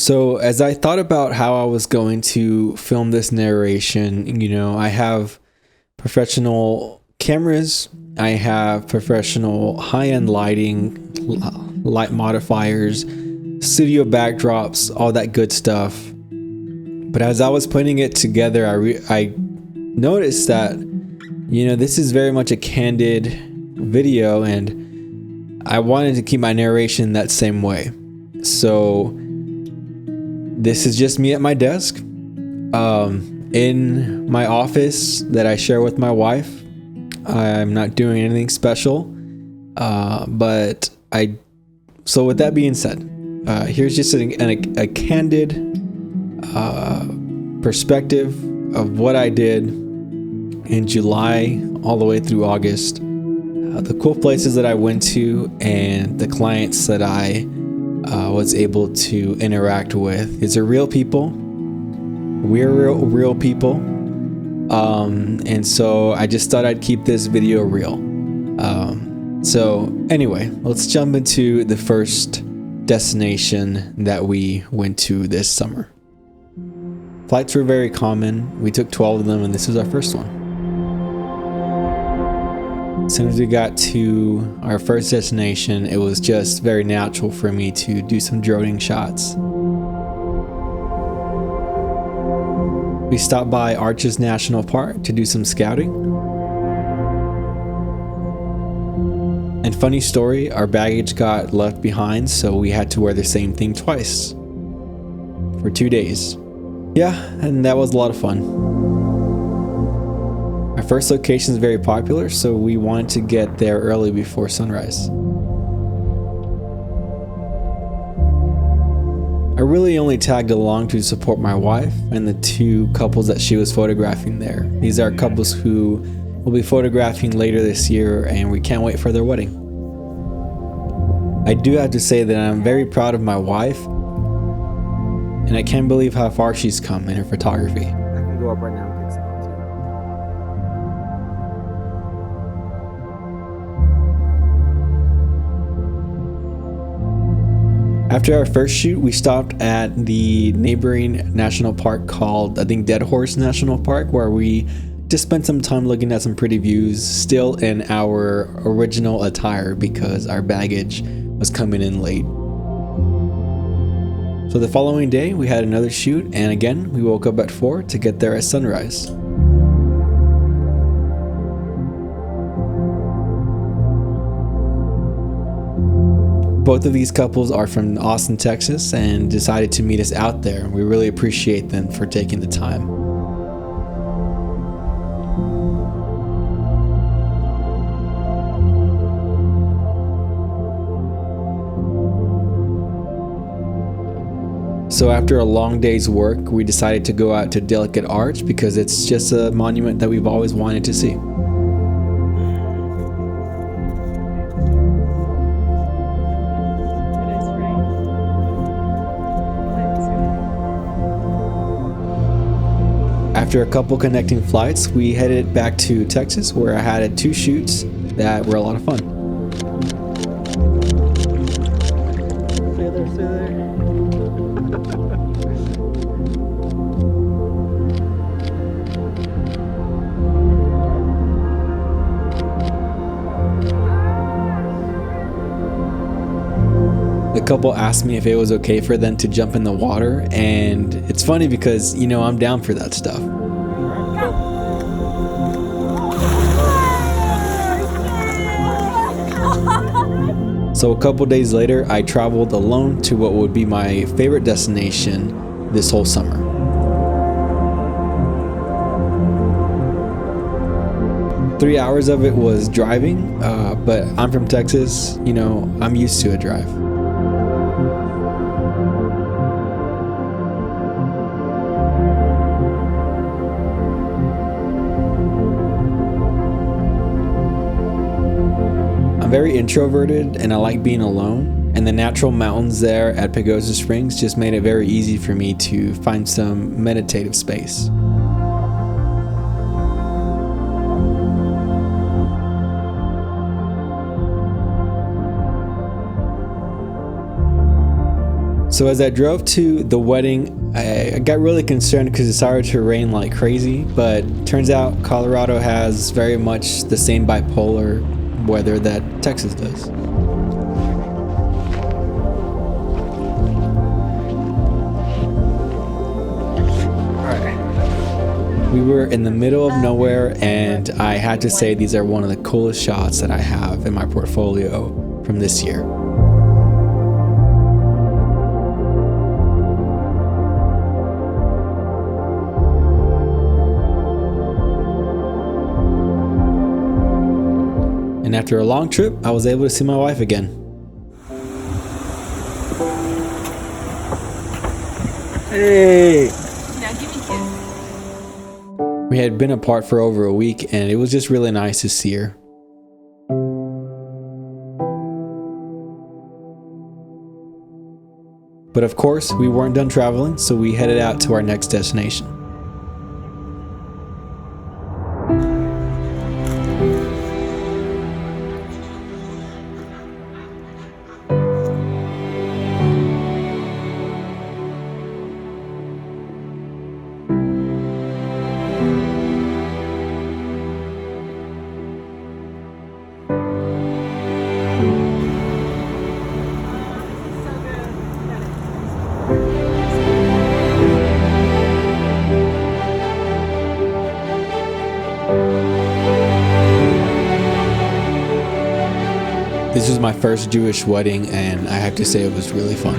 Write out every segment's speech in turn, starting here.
So as I thought about how I was going to film this narration, I have professional cameras, I have professional high-end lighting, light modifiers, studio backdrops, all that good stuff. But as I was putting it together, I noticed that, this is very much a candid video, and I wanted to keep my narration that same way. So this is just me at my desk, in my office that I share with my wife. I'm not doing anything special, so with that being said, here's just a candid perspective of what I did in July all the way through August, the cool places that I went to, and the clients that I was able to interact with. These are real people. We're real people. And so I just thought I'd keep this video real. So anyway, let's jump into the first destination that we went to this summer. Flights were very common. We took 12 of them, and this was our first one. As soon as we got to our first destination, it was just very natural for me to do some droning shots. We stopped by Arches National Park to do some scouting. And funny story, our baggage got left behind, so we had to wear the same thing twice for 2 days. Yeah, and that was a lot of fun. Our first location is very popular, so we wanted to get there early before sunrise. I really only tagged along to support my wife and the two couples that she was photographing there. These are couples who will be photographing later this year, and we can't wait for their wedding. I do have to say that I'm very proud of my wife, and I can't believe how far she's come in her photography. I can go up right now and pick some up too. After our first shoot, we stopped at the neighboring national park called, I think, Dead Horse National Park, where we just spent some time looking at some pretty views, still in our original attire because our baggage was coming in late. So the following day, we had another shoot, and again, we woke up at 4 to get there at sunrise. Both of these couples are from Austin, Texas, and decided to meet us out there. We really appreciate them for taking the time. So after a long day's work, we decided to go out to Delicate Arch because it's just a monument that we've always wanted to see. After a couple connecting flights, we headed back to Texas, where I had 2 shoots that were a lot of fun. Stay there. The couple asked me if it was okay for them to jump in the water, and it's funny because, I'm down for that stuff. So a couple days later, I traveled alone to what would be my favorite destination this whole summer. Three hours of it was driving, but I'm from Texas, I'm used to a drive. I'm very introverted and I like being alone, and the natural mountains there at Pagosa Springs just made it very easy for me to find some meditative space. So as I drove to the wedding, I got really concerned because it started to rain like crazy, but turns out Colorado has very much the same bipolar weather that Texas does. We were in the middle of nowhere, and I had to say these are one of the coolest shots that I have in my portfolio from this year. And after a long trip, I was able to see my wife again. Hey! Now give me kiss. We had been apart for over a week, and it was just really nice to see her. But of course, we weren't done traveling, so we headed out to our next destination. This was my first Jewish wedding, and I have to say it was really fun.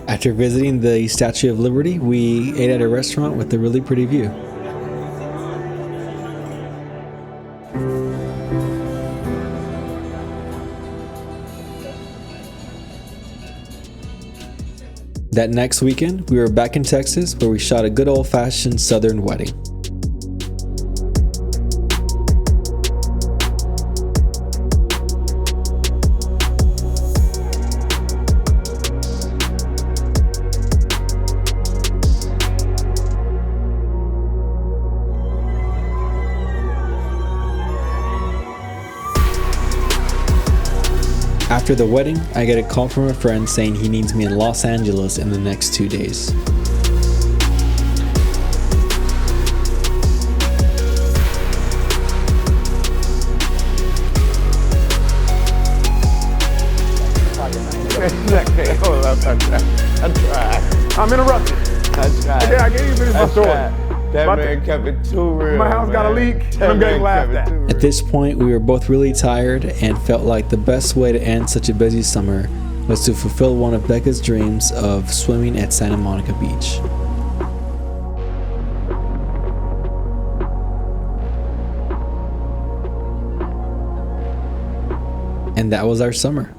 After visiting the Statue of Liberty, we ate at a restaurant with a really pretty view. That next weekend, we were back in Texas where we shot a good old-fashioned Southern wedding. After the wedding, I get a call from a friend saying he needs me in Los Angeles in the next 2 days. I tried. I'm interrupted. I tried. Okay, I gave you finish my story. That My- man kept it too real. My house got a man. leak, and That I'm getting man laughed kept it at. too real. At this point, we were both really tired and felt like the best way to end such a busy summer was to fulfill one of Becca's dreams of swimming at Santa Monica Beach. And that was our summer.